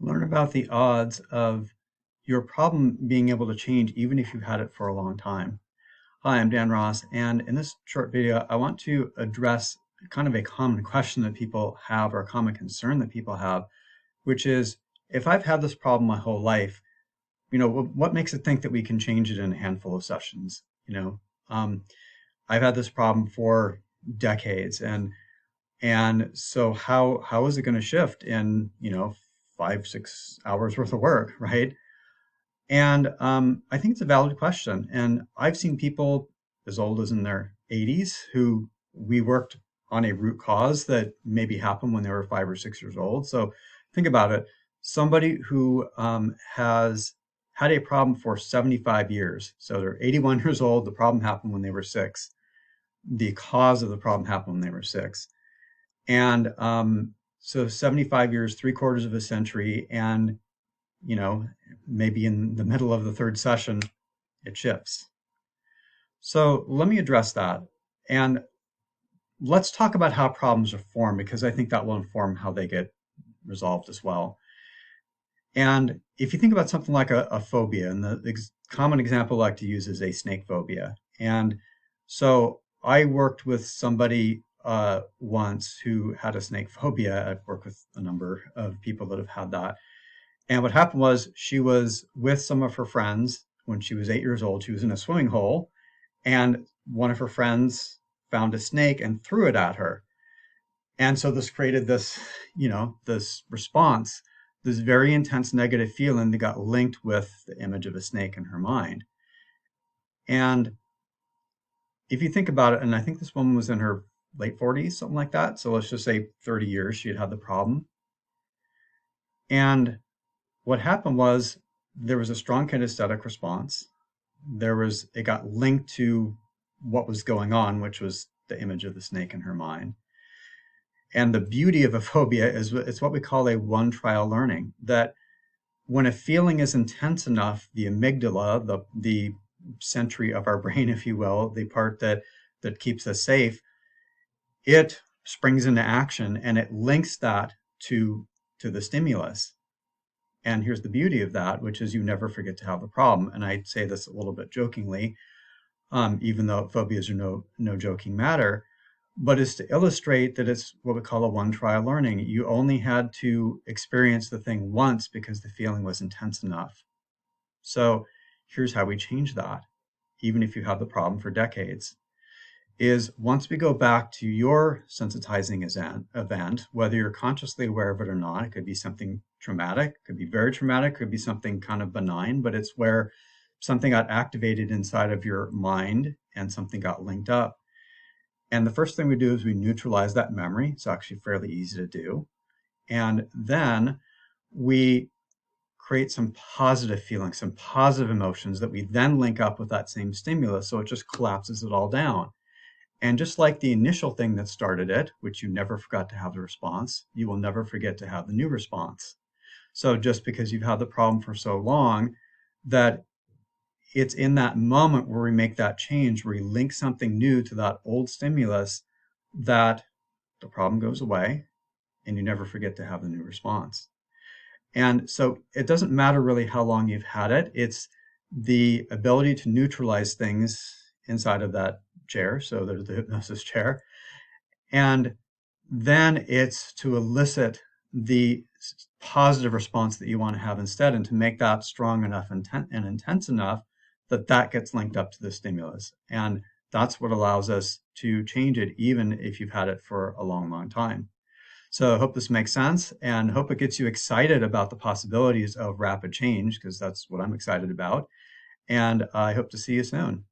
Learn about the odds of your problem being able to change even if you've had it for a long time. Hi, I'm Dan Ross, and in this short video, I want to address kind of a common question that people have or a common concern that people have, which is if I've had this problem my whole life, what makes it think that we can change it in a handful of sessions? Um, I've had this problem for decades, and so how is it going to shift in 5, 6 hours worth of work, right? And I think it's a valid question. And I've seen people as old as in their 80s who we worked on a root cause that maybe happened when they were 5 or 6 years old. So think about it. Somebody who has had a problem for 75 years. So they're 81 years old. The problem happened when they were six. The cause of the problem happened when they were six. And so 75 years, 3/4 of a century, and you know, maybe in the middle of the third session, it shifts. So let me address that. And let's talk about how problems are formed, because I think that will inform how they get resolved as well. And if you think about something like a phobia, and the common example I like to use is a snake phobia. And so I worked with somebody once who had a snake phobia. I've worked with a number of people that have had that. And what happened was she was with some of her friends when she was 8 years old. She was in a swimming hole, and one of her friends found a snake and threw it at her. And so this created this response, this very intense negative feeling that got linked with the image of a snake in her mind. And if you think about it, and I think this woman was in her late 40s, something like that. So let's just say 30 years she had had the problem. And what happened was there was a strong kinesthetic response. It got linked to what was going on, which was the image of the snake in her mind. And the beauty of a phobia is it's what we call a one trial learning, that when a feeling is intense enough, the amygdala, the century of our brain, if you will, the part that keeps us safe, it springs into action and it links that to the stimulus. And here's the beauty of that, which is you never forget to have the problem. And I say this a little bit jokingly, even though phobias are no joking matter, but is to illustrate that it's what we call a one trial learning. You only had to experience the thing once because the feeling was intense enough. So here's how we change that, even if you have the problem for decades, is once we go back to your sensitizing event, whether you're consciously aware of it or not, it could be something traumatic, could be very traumatic, could be something kind of benign, but it's where something got activated inside of your mind and something got linked up. And the first thing we do is we neutralize that memory. It's actually fairly easy to do. And then we create some positive feelings, some positive emotions that we then link up with that same stimulus. So it just collapses it all down. And just like the initial thing that started it, which you never forgot to have the response, you will never forget to have the new response. So just because you've had the problem for so long, that it's in that moment where we make that change, where we link something new to that old stimulus, that the problem goes away and you never forget to have the new response. And so it doesn't matter really how long you've had it. It's the ability to neutralize things inside of that chair. So there's the hypnosis chair. And then it's to elicit the positive response that you want to have instead, and to make that strong enough and intense enough that gets linked up to the stimulus. And that's what allows us to change it, even if you've had it for a long, long time. So I hope this makes sense, and hope it gets you excited about the possibilities of rapid change, because that's what I'm excited about. And I hope to see you soon.